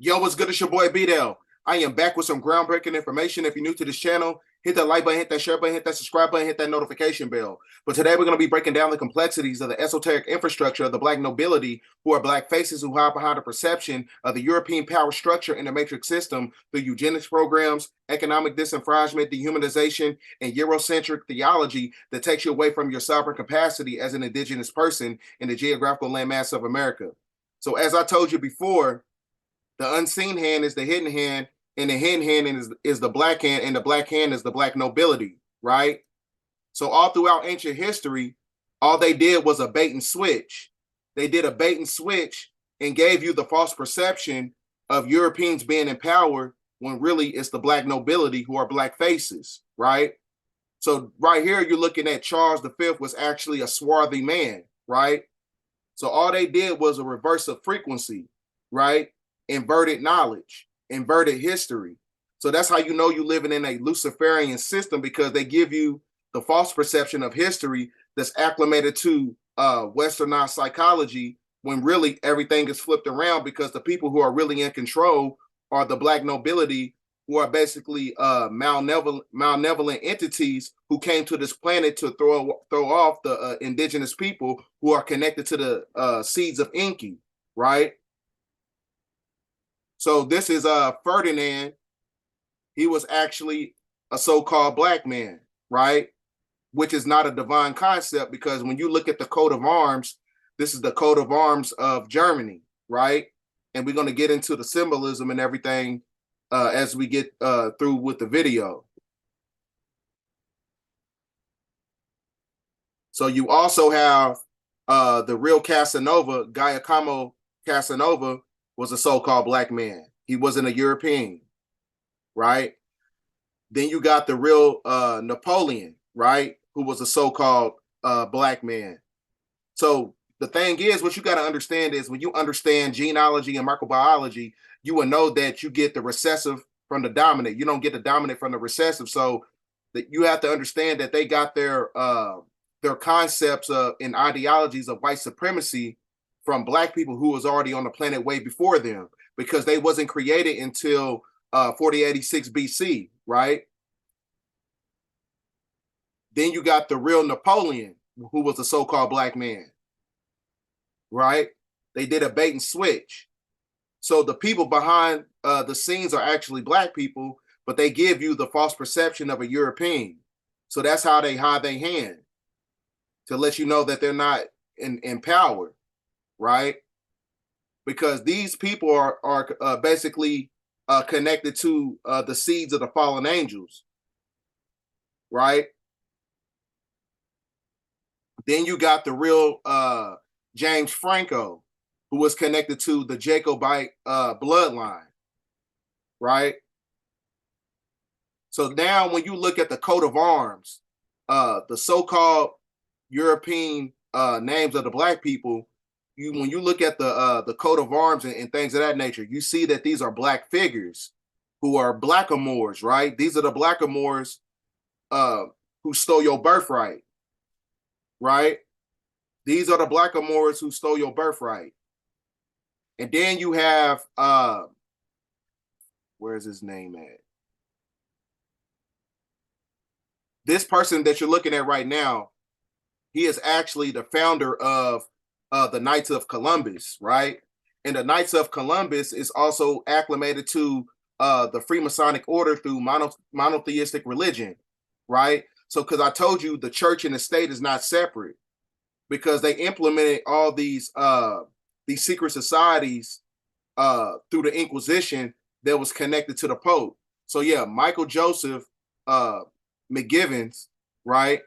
Yo, what's good? It's your boy B-Dell. I am back with some groundbreaking information. If you're new to this channel, hit that like button, hit that share button, hit that subscribe button, hit that notification bell. But today we're going to be breaking down the complexities of the esoteric infrastructure of the Black nobility, who are Black faces who hide behind the perception of the European power structure in the matrix system through eugenics programs, economic disenfranchisement, dehumanization, and Eurocentric theology that takes you away from your sovereign capacity as an indigenous person in the geographical landmass of America. So as I told you before, the unseen hand is the hidden hand, and the hidden hand is the black hand, and the black hand is the Black nobility, right? So all throughout ancient history, all they did was a bait and switch. They did a bait and switch and gave you the false perception of Europeans being in power when really it's the Black nobility who are Black faces, right? So right here, you're looking at Charles V was actually a swarthy man, right? So all they did was a reverse of frequency, right? Inverted knowledge, inverted history. So that's how you know you're living in a Luciferian system, because they give you the false perception of history that's acclimated to westernized psychology, when really everything is flipped around, because the people who are really in control are the Black nobility, who are basically malevolent entities who came to this planet to throw off the indigenous people who are connected to the seeds of Enki, right? So this is Ferdinand. He was actually a so-called black man, right? Which is not a divine concept, because when you look at the coat of arms, this is the coat of arms of Germany, right? And we're going to get into the symbolism and everything as we get through with the video. So you also have the real Casanova, Giacomo Casanova, was a so-called black man. He wasn't a European, right? Then you got the real Napoleon, right? Who was a so-called black man. So the thing is, what you got to understand is, when you understand genealogy and microbiology, you will know that you get the recessive from the dominant. You don't get the dominant from the recessive. So that you have to understand that they got their concepts and ideologies of white supremacy from black people who was already on the planet way before them, because they wasn't created until 4086 BC, right? Then you got the real Napoleon, who was a so-called black man, right? They did a bait and switch. So the people behind the scenes are actually black people, but they give you the false perception of a European. So that's how they hide their hand, to let you know that they're not in power, right? Because these people are basically connected to the seeds of the fallen angels, right? Then you got the real James Franco, who was connected to the Jacobite bloodline, right? So now when you look at the coat of arms, the so-called European names of the black people, when you look at the coat of arms and things of that nature, you see that these are black figures who are blackamoors, right? These are the blackamoors who stole your birthright, right? These are the blackamoors who stole your birthright. And then you have, where's his name at? This person that you're looking at right now, he is actually the founder of the Knights of Columbus, right? And the Knights of Columbus is also acclimated to the Freemasonic order through monotheistic religion, right? So, because I told you the church and the state is not separate, because they implemented all these secret societies through the Inquisition that was connected to the Pope. So yeah, Michael Joseph McGivens, right?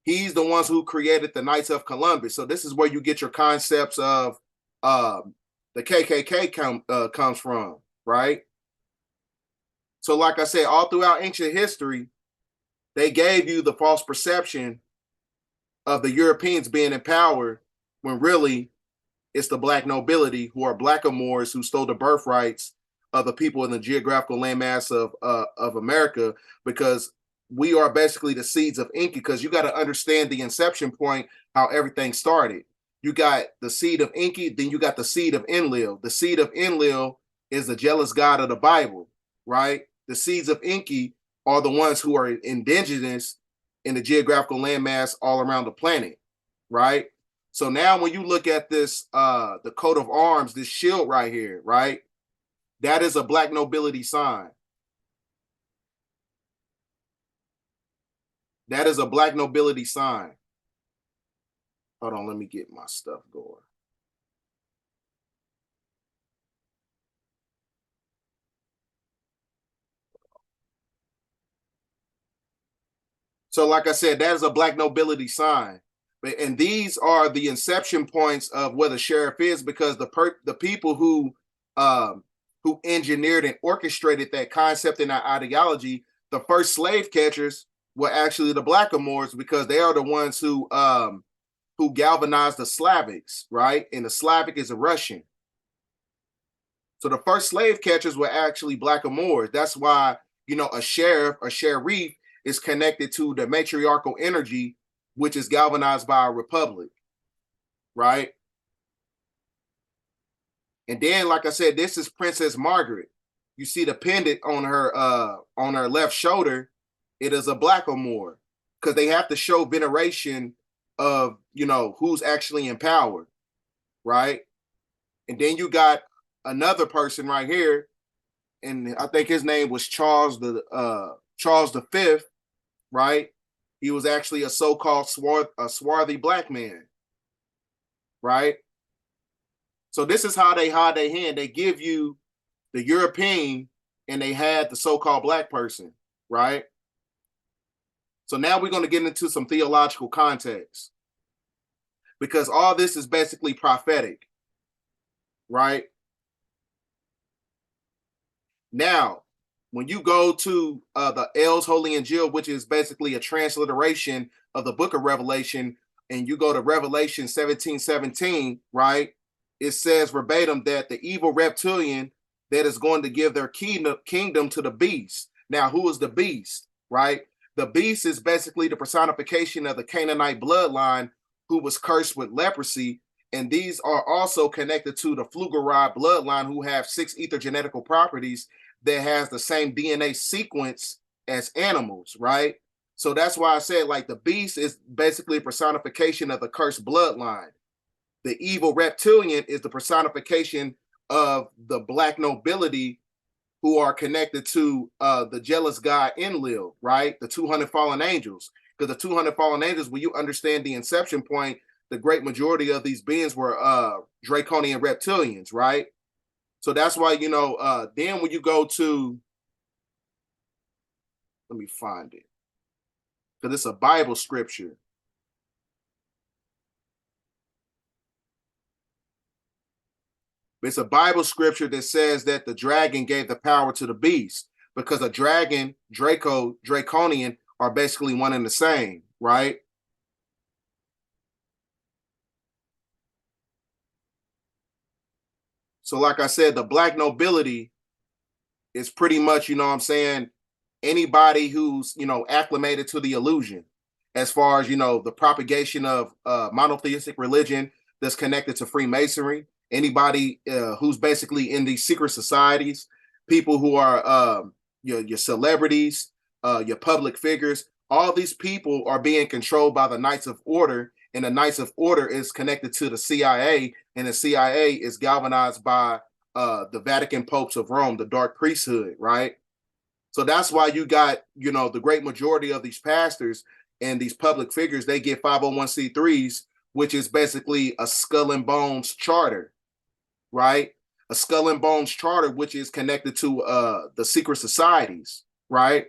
He's the ones who created the Knights of Columbus. So this is where you get your concepts of the KKK comes from, right? So like I said, all throughout ancient history, they gave you the false perception of the Europeans being in power, when really it's the black nobility, who are blackamoors who stole the birthrights of the people in the geographical landmass of America, because we are basically the seeds of Enki. Because you got to understand the inception point, how everything started. You got the seed of Enki, then you got the seed of Enlil. The seed of Enlil is the jealous god of the Bible, right? The seeds of Enki are the ones who are indigenous in the geographical landmass all around the planet, right? So now when you look at this, the coat of arms, this shield right here, right? That is a black nobility sign. That is a black nobility sign. Hold on, let me get my stuff going. So, like I said, that is a black nobility sign. And these are the inception points of where the sheriff is, because the people who engineered and orchestrated that concept and that ideology, the first slave catchers were actually the Blackamoors, because they are the ones who galvanized the Slavics, right? And the Slavic is a Russian. So the first slave catchers were actually Blackamoors. That's why, a sheriff, a sheriff, is connected to the matriarchal energy, which is galvanized by a republic, right? And then, like I said, this is Princess Margaret. You see the pendant on her left shoulder. It is a Blackamoor, because they have to show veneration of who's actually in power, right? And then you got another person right here, and I think his name was Charles the Fifth, right? He was actually a so-called swarthy black man, right? So this is how they hide their hand. They give you the European, and they had the so-called black person, right? So now we're going to get into some theological context, because all this is basically prophetic, right? Now, when you go to the L's Holy Injil, which is basically a transliteration of the book of Revelation, and you go to Revelation 17:17, right? It says verbatim that the evil reptilian that is going to give their kingdom to the beast. Now, who is the beast, right? The beast is basically the personification of the Canaanite bloodline who was cursed with leprosy. And these are also connected to the Pflugeride bloodline, who have 6 ethergenetical properties that has the same DNA sequence as animals, right? So that's why I said, like, the beast is basically a personification of the cursed bloodline. The evil reptilian is the personification of the black nobility, who are connected to the jealous god Enlil, right? The 200 fallen angels. Because the 200 fallen angels, when you understand the inception point, the great majority of these beings were draconian reptilians, right? So that's why, then when you go to, let me find it, because it's a Bible scripture. It's a Bible scripture that says that the dragon gave the power to the beast, because a dragon, draconian are basically one and the same, right? So like I said, the black nobility is pretty much, anybody who's, acclimated to the illusion, as far as, the propagation of monotheistic religion that's connected to Freemasonry, anybody who's basically in these secret societies, people who are your celebrities, your public figures, all these people are being controlled by the Knights of Order, and the Knights of Order is connected to the CIA, and the CIA is galvanized by the Vatican popes of Rome, the dark priesthood, right? So that's why you got, the great majority of these pastors and these public figures, they get 501c3s, which is basically a skull and bones charter, right? A skull and bones charter, which is connected to the secret societies, right?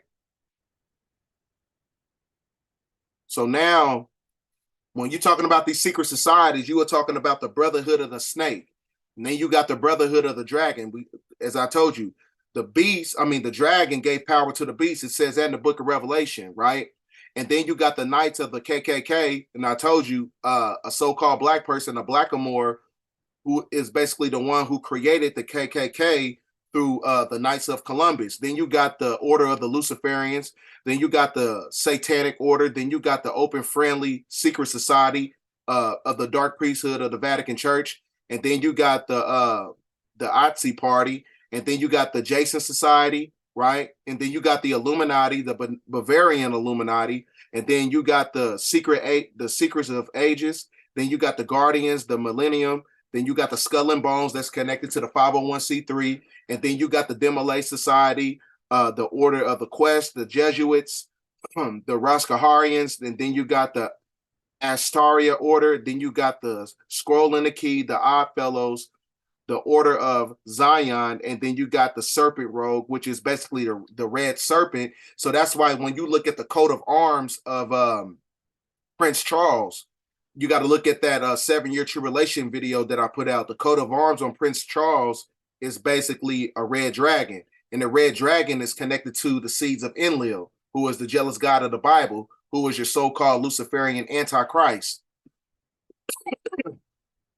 So now, when you're talking about these secret societies, you are talking about the Brotherhood of the Snake. And then you got the Brotherhood of the Dragon. As I told you, the dragon gave power to the beast. It says that in the book of Revelation, right? And then you got the Knights of the KKK. And I told you, a so-called black person, a blackamoor, who is basically the one who created the KKK through the Knights of Columbus. Then you got the Order of the Luciferians. Then you got the Satanic Order. Then you got the Open Friendly Secret Society of the Dark Priesthood of the Vatican Church. And then you got the Otzi Party. and then you got the Jason Society, right? And then you got the Illuminati, the Bavarian Illuminati, and then you got the Secrets of Ages. Then you got the Guardians, the Millennium. Then you got the Skull and Bones that's connected to the 501c3, and then you got the Demolay Society, the Order of the Quest, the Jesuits, the Roscaharians, and then you got the Astaria Order. Then you got the Scroll and the Key, the Odd Fellows, the Order of Zion, and then you got the Serpent Rogue, which is basically the Red Serpent. So that's why when you look at the coat of arms of Prince Charles, you got to look at that 7-year tribulation video that I put out. The coat of arms on Prince Charles is basically a red dragon, and the red dragon is connected to the seeds of Enlil, who is the jealous god of the Bible, who is your so-called Luciferian Antichrist.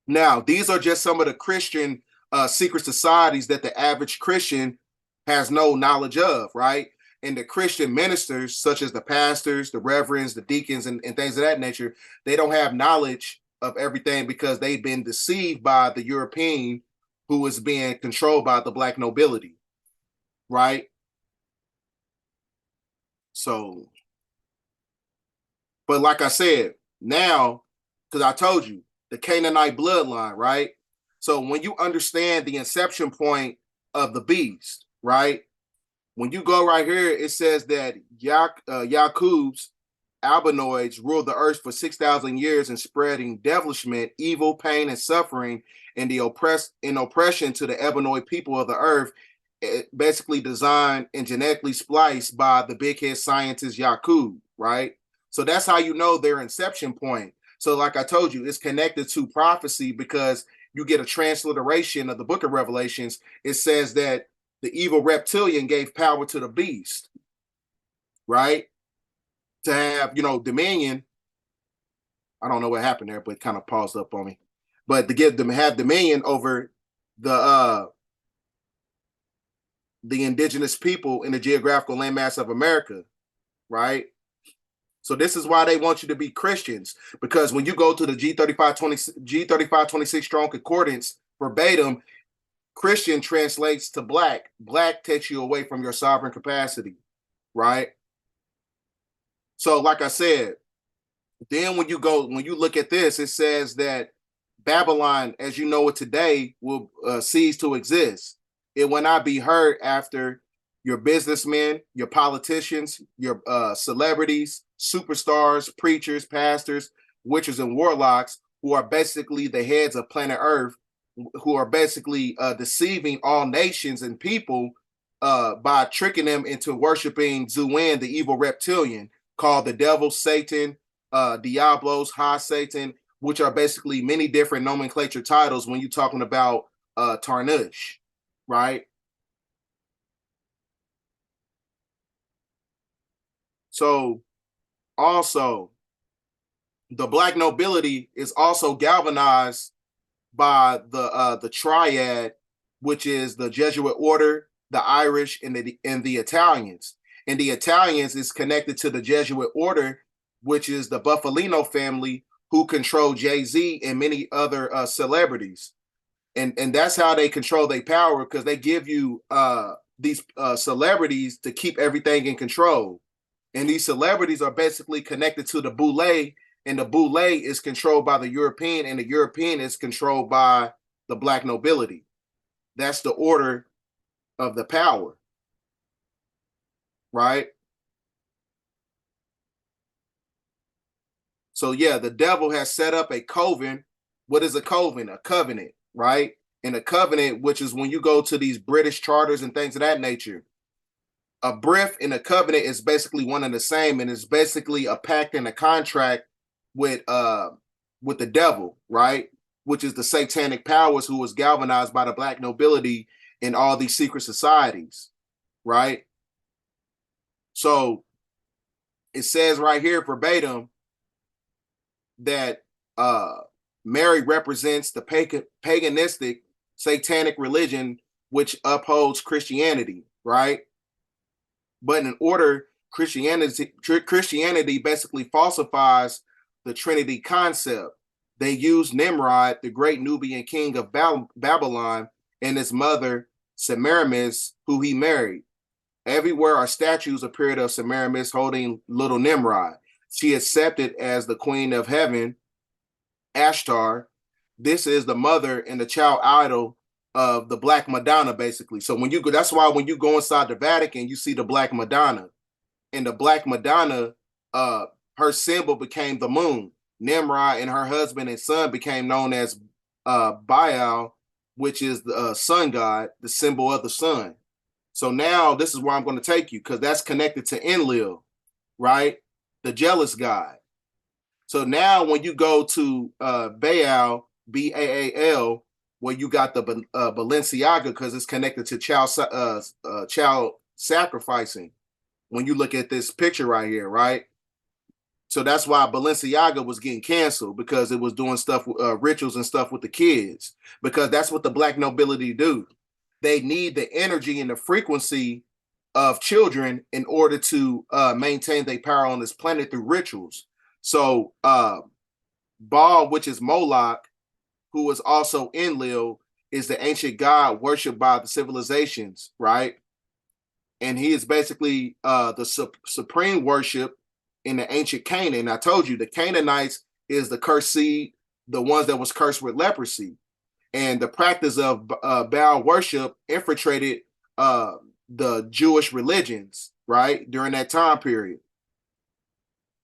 Now, these are just some of the Christian secret societies that the average Christian has no knowledge of, right? And the Christian ministers, such as the pastors, the reverends, the deacons, and things of that nature, they don't have knowledge of everything because they've been deceived by the European who is being controlled by the black nobility, right? So, but like I said, now, because I told you, the Canaanite bloodline, right? So when you understand the inception point of the beast, right? When you go right here, it says that Yaqub's albinoids ruled the earth for 6,000 years and spreading devilishment, evil, pain, and suffering and the oppression to the ebenoid people of the earth, basically designed and genetically spliced by the big head scientist Yaqub, right? So that's how you know their inception point. So like I told you, it's connected to prophecy because you get a transliteration of the book of Revelations. It says that the evil reptilian gave power to the beast, right? To have, dominion. I don't know what happened there, but it kind of paused up on me. But to have dominion over the indigenous people in the geographical landmass of America, right? So this is why they want you to be Christians, because when you go to the G3526 Strong Concordance verbatim, Christian translates to black. Black takes you away from your sovereign capacity, right? So like I said, then when you look at this, it says that Babylon, as you know it today, will cease to exist. It will not be heard after your businessmen, your politicians, your celebrities, superstars, preachers, pastors, witches, and warlocks, who are basically the heads of planet Earth, who are basically deceiving all nations and people by tricking them into worshiping Zuin, the evil reptilian, called the devil, Satan, Diablos, High Satan, which are basically many different nomenclature titles when you're talking about Tarnush, right? So also, the black nobility is also galvanized by the triad, which is the Jesuit order, the Irish, and the Italians. And the Italians is connected to the Jesuit order, which is the Buffalino family, who control Jay-Z and many other celebrities. And that's how they control their power, because they give you these celebrities to keep everything in control. And these celebrities are basically connected to the Boule, and the Boule is controlled by the European, and the European is controlled by the black nobility. That's the order of the power, right? So yeah, the devil has set up a coven. What is a coven? A covenant, right? And a covenant, which is when you go to these British charters and things of that nature, a brief and a covenant is basically one and the same, and it's basically a pact and a contract with the devil, right? Which is the satanic powers who was galvanized by the black nobility in all these secret societies, right? So it says right here verbatim that Mary represents the paganistic satanic religion which upholds Christianity, right? But in order, Christianity basically falsifies the Trinity concept. They use Nimrod, the great Nubian king of Babylon, and his mother, Semiramis, who he married. Everywhere are statues appeared of Semiramis holding little Nimrod. She accepted as the queen of heaven, Ashtar. This is the mother and the child idol of the Black Madonna, basically. So when you go, that's why when you go inside the Vatican, you see the Black Madonna. And the Black Madonna, her symbol became the moon. Nimrod and her husband and son became known as Baal, which is the sun god, the symbol of the sun. So now this is where I'm going to take you, because that's connected to Enlil, right? The jealous god. So now when you go to Baal, Baal, where you got the Balenciaga, because it's connected to child sacrificing. When you look at this picture right here, right? So that's why Balenciaga was getting canceled, because it was doing stuff, rituals and stuff with the kids, because that's what the Black nobility do. They need the energy and the frequency of children in order to maintain their power on this planet through rituals. So Baal, which is Moloch, who is also Enlil, is the ancient god worshipped by the civilizations, right? And he is basically the supreme worship in the ancient Canaan. I told you the Canaanites is the cursed seed, the ones that was cursed with leprosy. And the practice of Baal worship infiltrated the Jewish religions, right, during that time period.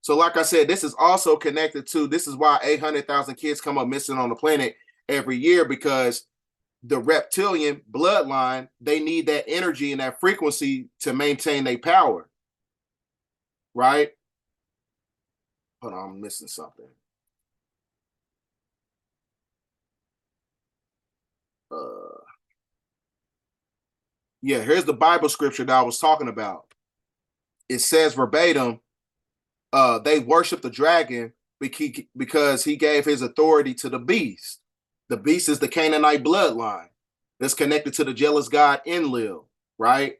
So like I said, this is also connected to, this is why 800,000 kids come up missing on the planet every year, because the reptilian bloodline, they need that energy and that frequency to maintain their power, right? Hold on, I'm missing something. Yeah, here's the Bible scripture that I was talking about. It says verbatim, they worship the dragon because he gave his authority to the beast. The beast is the Canaanite bloodline that's connected to the jealous god Enlil, right?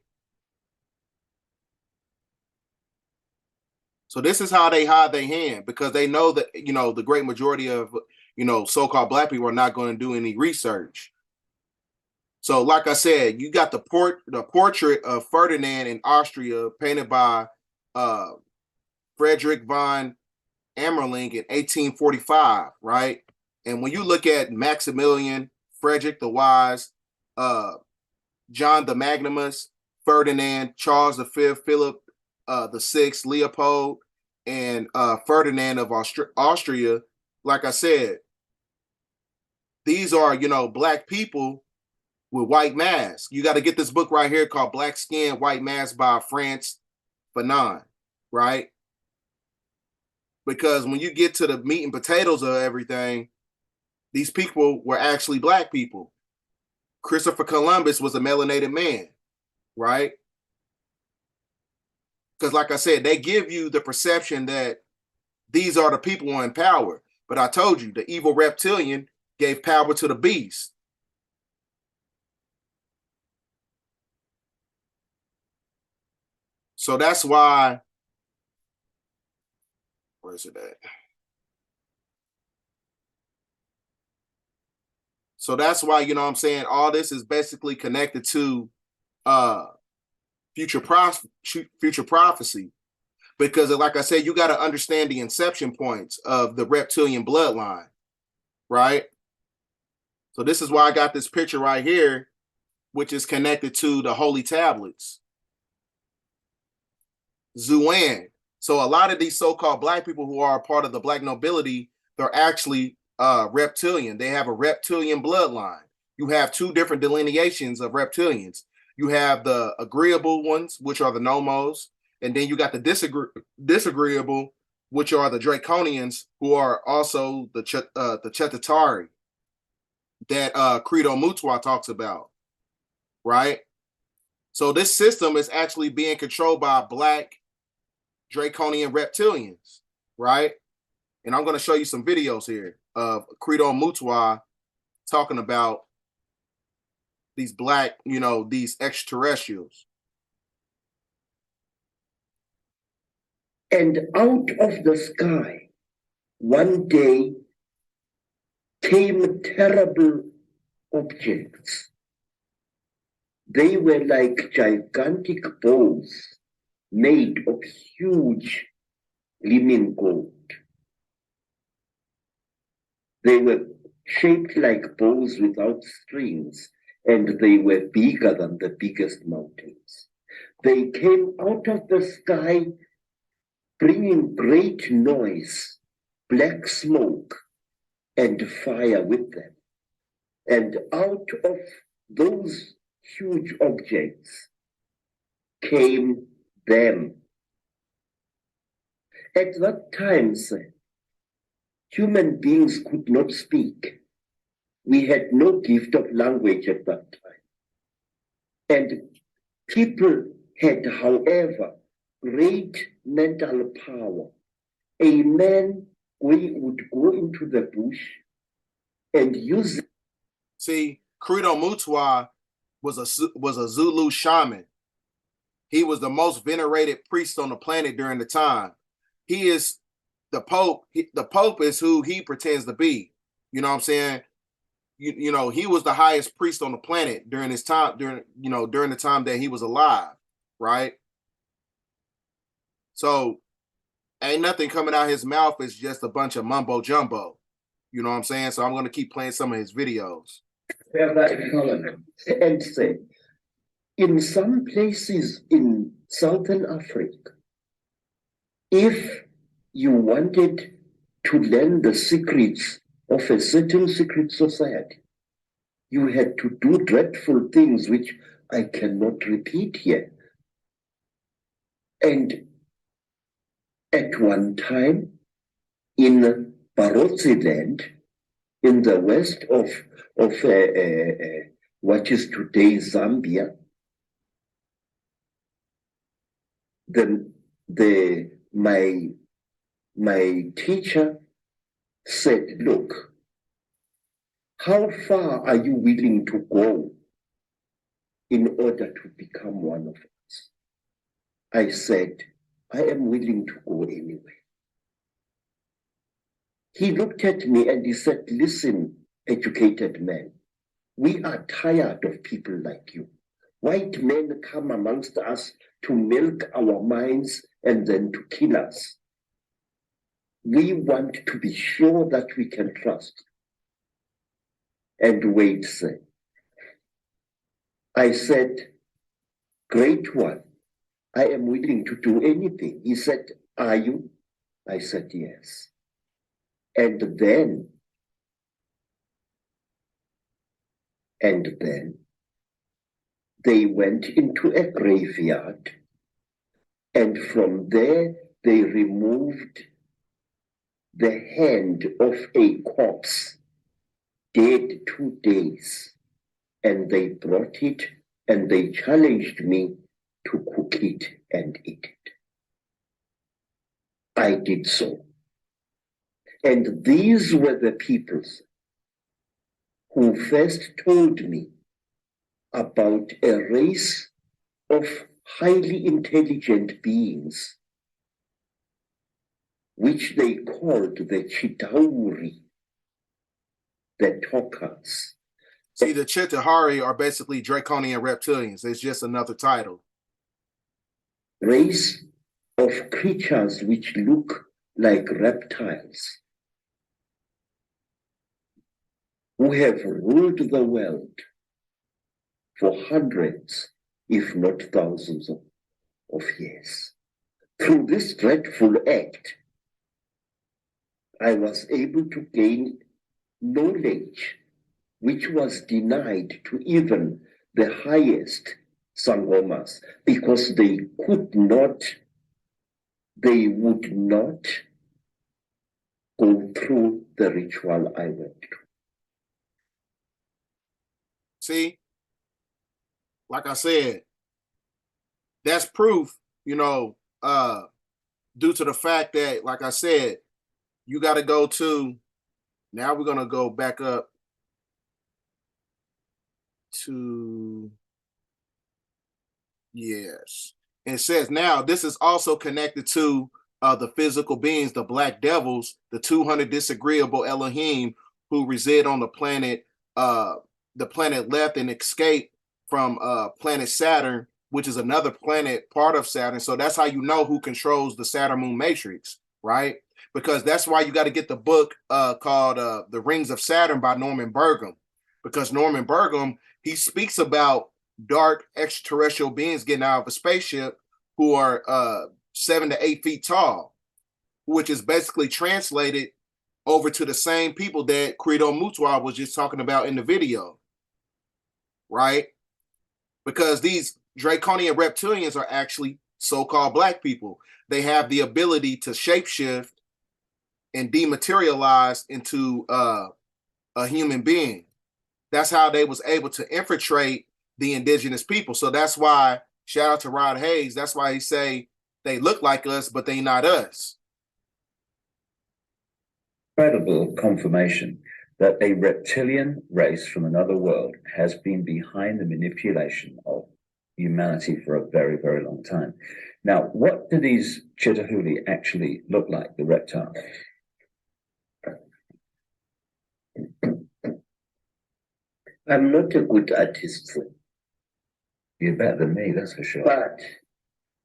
So this is how they hide their hand, because they know that, you know, the great majority of, you know, so-called Black people are not going to do any research. So like I said, you got the portrait of Ferdinand in Austria painted by Frederick von Amerling in 1845, right? And when you look at Maximilian, Frederick the Wise, John the Magnanimous, Ferdinand, Charles V, Philip the Sixth, Leopold, and Ferdinand of Austria, like I said, these are, you know, Black people with white masks. You got to get this book right here called Black Skin, White Mask by France Fanon, right? Because when you get to the meat and potatoes of everything, these people were actually Black people. Christopher Columbus was a melanated man, right? Because like I said, they give you the perception that these are the people in power. But I told you, the evil reptilian gave power to the beast. So that's why, where is it at? So that's why, you know what I'm saying, all this is basically connected to future prophecy. Because like I said, you got to understand the inception points of the reptilian bloodline, right? So this is why I got this picture right here, which is connected to the holy tablets. Zuan. So a lot of these so-called Black people who are a part of the Black nobility, they're actually reptilian. They have a reptilian bloodline. You have two different delineations of reptilians. You have the agreeable ones, which are the nomos, and then you got the disagreeable, which are the draconians, who are also the Chetatari that Credo Mutwa talks about, right? So this system is actually being controlled by Black draconian reptilians, right? And I'm going to show you some videos here of Credo Mutwa talking about these Black, you know, these extraterrestrials. And out of the sky, one day came terrible objects. They were like gigantic bowls made of huge gleaming gold. They were shaped like bows without strings, and they were bigger than the biggest mountains. They came out of the sky, bringing great noise, black smoke, and fire with them. And out of those huge objects came them. At that time, sir, human beings could not speak. We had no gift of language at that time. And people had, however, great mental power. A man would go into the bush and use. See, Credo Mutwa was a Zulu shaman. He was the most venerated priest on the planet during the time. He is the Pope. The Pope is who he pretends to be. You know what I'm saying? You know, he was the highest priest on the planet during his time, during the time that he was alive, right? So ain't nothing coming out his mouth. It's just a bunch of mumbo jumbo. You know what I'm saying? So I'm going to keep playing some of his videos. And say, in some places in Southern Africa, if you wanted to learn the secrets of a certain secret society, you had to do dreadful things which I cannot repeat here. And at one time, in Barotse land, in the west of what is today Zambia, my teacher said, look, how far are you willing to go in order to become one of us? I said, I am willing to go anywhere. He looked at me and he said, listen, educated man, we are tired of people like you. White men come amongst us to milk our minds and then to kill us. We want to be sure that we can trust. And wait, sir. I said, great one, I am willing to do anything. He said, are you? I said, yes. And then they went into a graveyard, and from there they removed the hand of a corpse, dead 2 days, and they brought it and they challenged me to cook it and eat it. I did so. And these were the peoples who first told me about a race of highly intelligent beings, which they called the Chitauri, the talkers. See, the Chitauri are basically draconian reptilians. It's just another title. Race of creatures which look like reptiles, who have ruled the world for hundreds, if not thousands of years. Through this dreadful act, I was able to gain knowledge which was denied to even the highest Sangomas, because they would not go through the ritual I went through. See, like I said, that's proof, due to the fact that, like I said, you got to go to, now we're going to go back up to, yes. And it says now this is also connected to the physical beings, the black devils, the 200 disagreeable Elohim who reside on the planet left and escape from planet Saturn, which is another planet part of Saturn. So that's how you know who controls the Saturn moon matrix, right? Because that's why you got to get the book called The Rings of Saturn by Norman Burgum, because Norman Burgum, he speaks about dark extraterrestrial beings getting out of a spaceship who are 7 to 8 feet tall, which is basically translated over to the same people that Credo Mutual was just talking about in the video, right? Because these draconian reptilians are actually so-called black people. They have the ability to shapeshift and dematerialize into a human being. That's how they was able to infiltrate the indigenous people. So that's why, shout out to Rod Hayes, that's why he say they look like us, but they not us. Incredible confirmation that a reptilian race from another world has been behind the manipulation of humanity for a very, very long time. Now, what do these Chitahuli actually look like, the reptiles? I'm not a good artist, You're better than me, that's for sure. but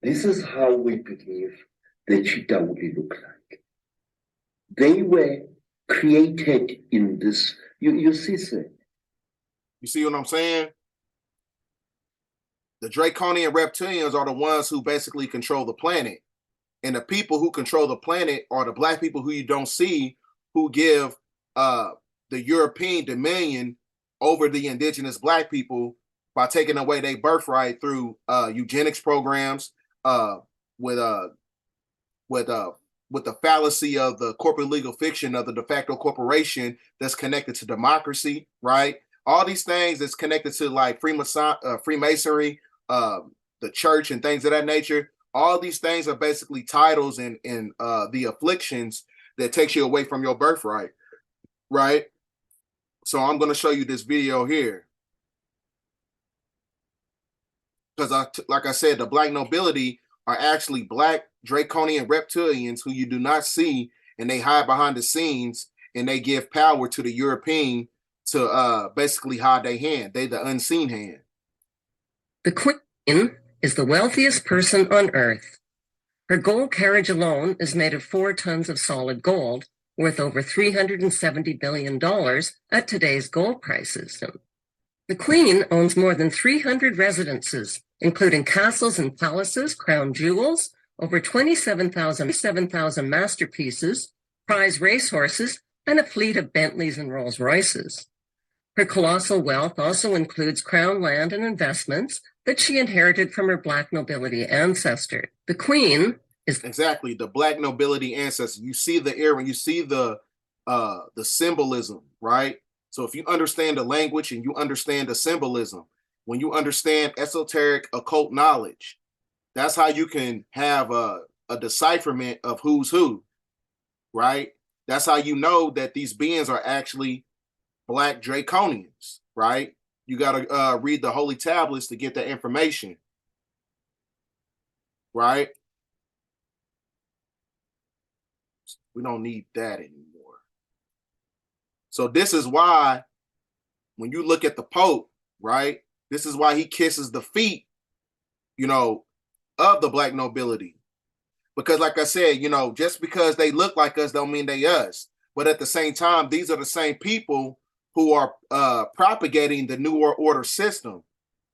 this is how we believe the Chitahuli look like. They were created in this. You see, sir. You see what I'm saying? The draconian reptilians are the ones who basically control the planet. And the people who control the planet are the black people who you don't see, who give the European dominion over the indigenous black people by taking away their birthright through eugenics programs, with the fallacy of the corporate legal fiction of the de facto corporation that's connected to democracy, right? All these things that's connected to like Freemasonry, the church, and things of that nature. All these things are basically titles and the afflictions that takes you away from your birthright, right? So I'm going to show you this video here. Because like I said, the black nobility are actually black draconian reptilians who you do not see, and they hide behind the scenes, and they give power to the European to basically hide their hand. They the unseen hand. The Queen is the wealthiest person on Earth. Her gold carriage alone is made of 4 tons of solid gold, worth over $370 billion at today's gold prices. The Queen owns more than 300 residences, including castles and palaces, crown jewels, over 27,000 masterpieces, prize racehorses, and a fleet of Bentleys and Rolls Royces. Her colossal wealth also includes crown land and investments that she inherited from her black nobility ancestor. The Queen is exactly the black nobility ancestor. You see the era, you see the symbolism, right? So if you understand the language and you understand the symbolism, when you understand esoteric occult knowledge, that's how you can have a decipherment of who's who, right? That's how you know that these beings are actually black draconians, right? You got to read the holy tablets to get the information, right? We don't need that anymore. So this is why when you look at the Pope, right, this is why he kisses the feet, of the black nobility. Because like I said, just because they look like us don't mean they us. But at the same time, these are the same people who are propagating the New World Order system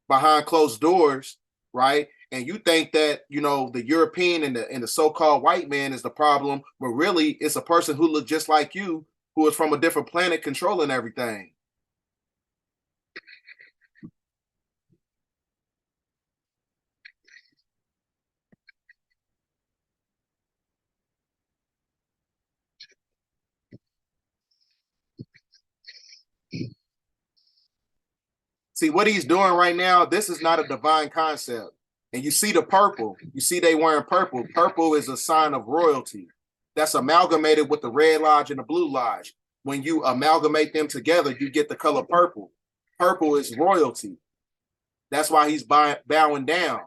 behind closed doors, right? And you think that, the European and the so-called white man is the problem, but really it's a person who looks just like you, who is from a different planet controlling everything. See what he's doing right now. This is not a divine concept. And you see the purple. You see they wearing purple. Purple is a sign of royalty. That's amalgamated with the red lodge and the blue lodge. When you amalgamate them together, you get the color purple. Purple is royalty. That's why he's bowing down.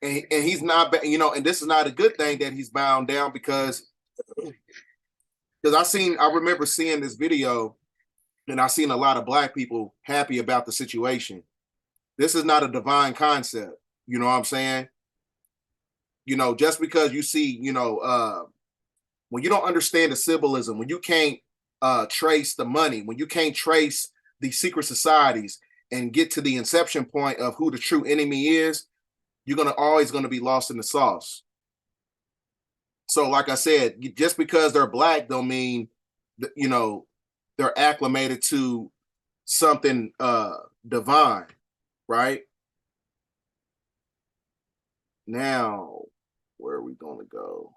And he's not, and this is not a good thing that he's bowing down because I remember seeing this video, and I seen a lot of black people happy about the situation. This is not a divine concept. You know what I'm saying? You know, just because you see, you know, when you don't understand the symbolism, when you can't trace the money, when you can't trace the secret societies and get to the inception point of who the true enemy is, you're always gonna be lost in the sauce. So, like I said, just because they're black don't mean that, you know, they're acclimated to something divine, right? Now, where are we gonna go?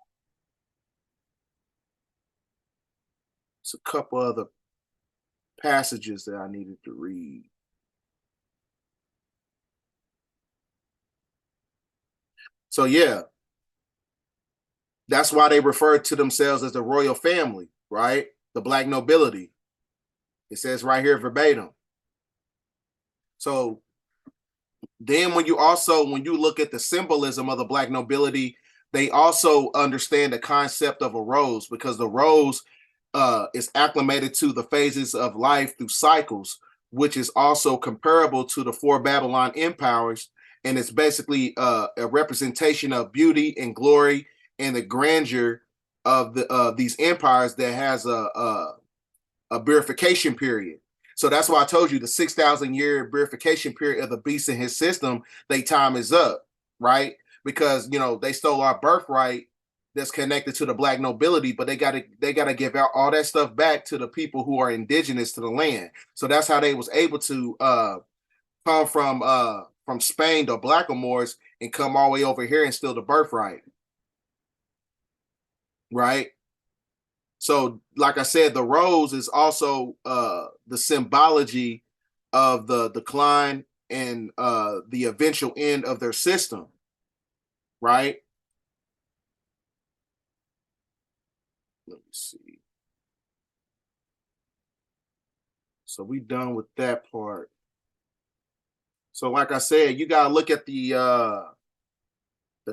It's a couple other passages that I needed to read. So yeah, that's why they refer to themselves as the royal family, right? The black nobility. It says right here verbatim. So then when you look at the symbolism of the black nobility, they also understand the concept of a rose, because the rose is acclimated to the phases of life through cycles, which is also comparable to the four Babylon empires. And it's basically a representation of beauty and glory and the grandeur of these empires that has a purification period. So that's why I told you the 6,000 year purification period of the beast in his system, they time is up, right? Because, you know, they stole our birthright that's connected to the black nobility, but they gotta give out all that stuff back to the people who are indigenous to the land. So that's how they was able to come from Spain to Blackamoors and come all the way over here and steal the birthright, right? So, like I said, the rose is also the symbology of the decline and the eventual end of their system, right? Let me see. So we done with that part. So, like I said, you gotta look at the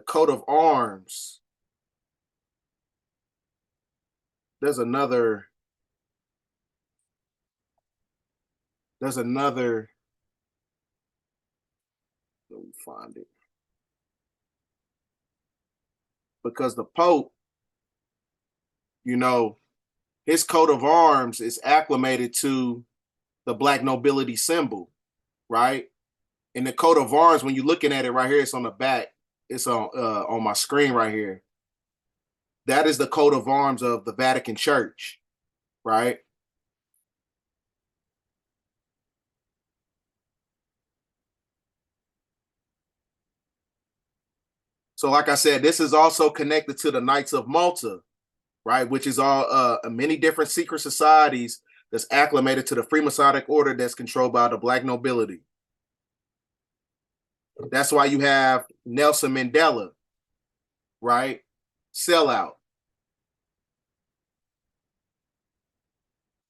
coat of arms. There's another. Let me find it. Because the Pope, you know, his coat of arms is acclimated to the black nobility symbol, right? And the coat of arms, when you're looking at it right here, it's on the back. It's on my screen right here. That is the coat of arms of the Vatican Church, right? So, like I said, this is also connected to the Knights of Malta, right? Which is all many different secret societies that's acclimated to the Freemasonic order that's controlled by the black nobility. That's why you have Nelson Mandela, right? Sellout.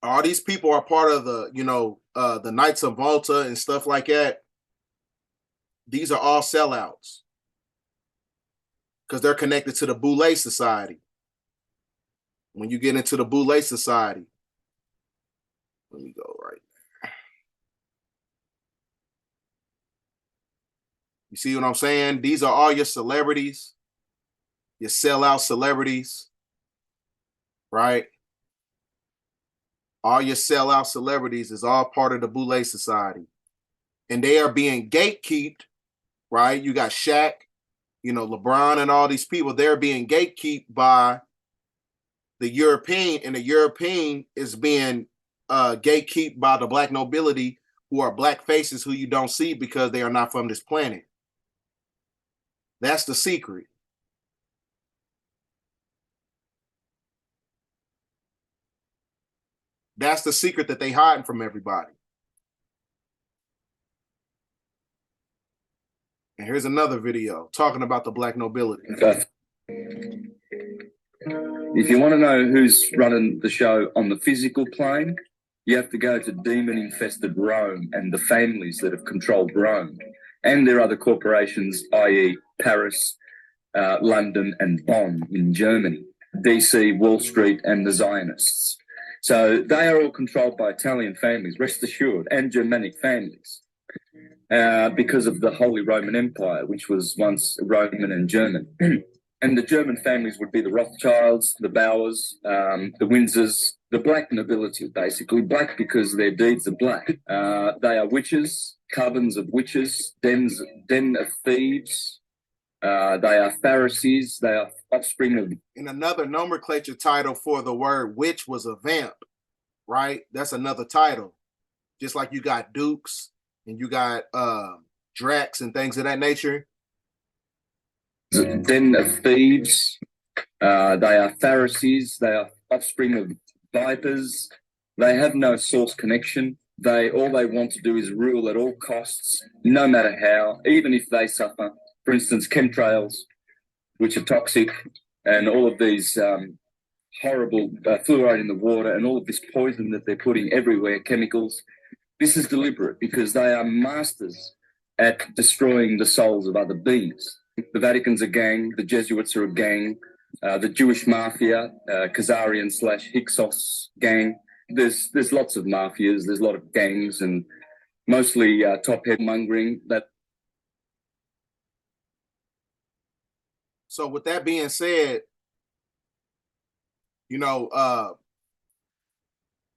All these people are part of the, you know, the Knights of Malta and stuff like that. These are all sellouts because they're connected to the Boule Society. When you get into the Boule Society, let me go right. You see what I'm saying? These are all your celebrities, your sellout celebrities, right? All your sellout celebrities is all part of the Boule Society. And they are being gatekept, right? You got Shaq, you know, LeBron and all these people, they're being gatekept by the European, and the European is being gatekept by the black nobility, who are black faces who you don't see because they are not from this planet. That's the secret. That's the secret that they hiding from everybody. And here's another video talking about the black nobility. Okay. If you want to know who's running the show on the physical plane, you have to go to demon-infested Rome and the families that have controlled Rome and their other corporations, i.e. Paris, London and Bonn in Germany, DC, Wall Street and the Zionists. So they are all controlled by Italian families, rest assured, and Germanic families. because of the Holy Roman Empire, which was once Roman and German. And the German families would be the Rothschilds, the Bowers, the Windsors, the black nobility, basically. Black because their deeds are black. They are witches, covens of witches, den of thieves. They are Pharisees. They are offspring of... And another nomenclature title for the word witch was a vamp, right? That's another title. Just like you got dukes and you got Drax and things of that nature. Den of thieves. They are Pharisees. They are offspring of vipers. They have no source connection. All they want to do is rule at all costs, no matter how, even if they suffer. For instance, chemtrails, which are toxic, and all of these horrible fluoride in the water, and all of this poison that they're putting everywhere, chemicals. This is deliberate because they are masters at destroying the souls of other beings. The Vatican's a gang, the Jesuits are a gang, the Jewish mafia, Khazarian / Hyksos gang. There's lots of mafias, there's a lot of gangs, and mostly top head mongering. So with that being said, hold on,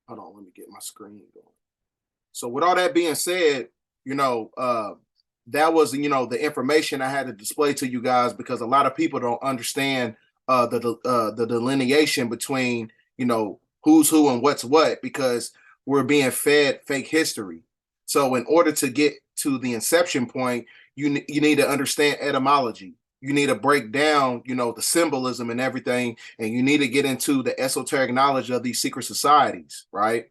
let me get my screen going. So with all that being said, that was, the information I had to display to you guys, because a lot of people don't understand the delineation between, who's who and what's what, because we're being fed fake history. So in order to get to the inception point, you need to understand etymology. You need to break down, the symbolism and everything, and you need to get into the esoteric knowledge of these secret societies, right?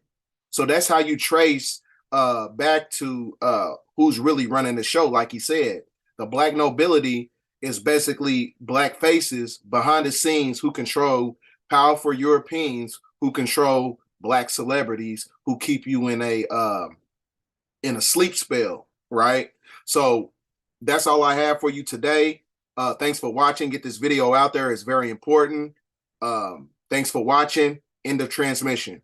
So that's how you trace back to who's really running the show. Like he said, the black nobility is basically black faces behind the scenes who control powerful Europeans, who control black celebrities, who keep you in a sleep spell, right? So that's all I have for you today. Thanks for watching. Get this video out there. It's very important. Thanks for watching. End of transmission.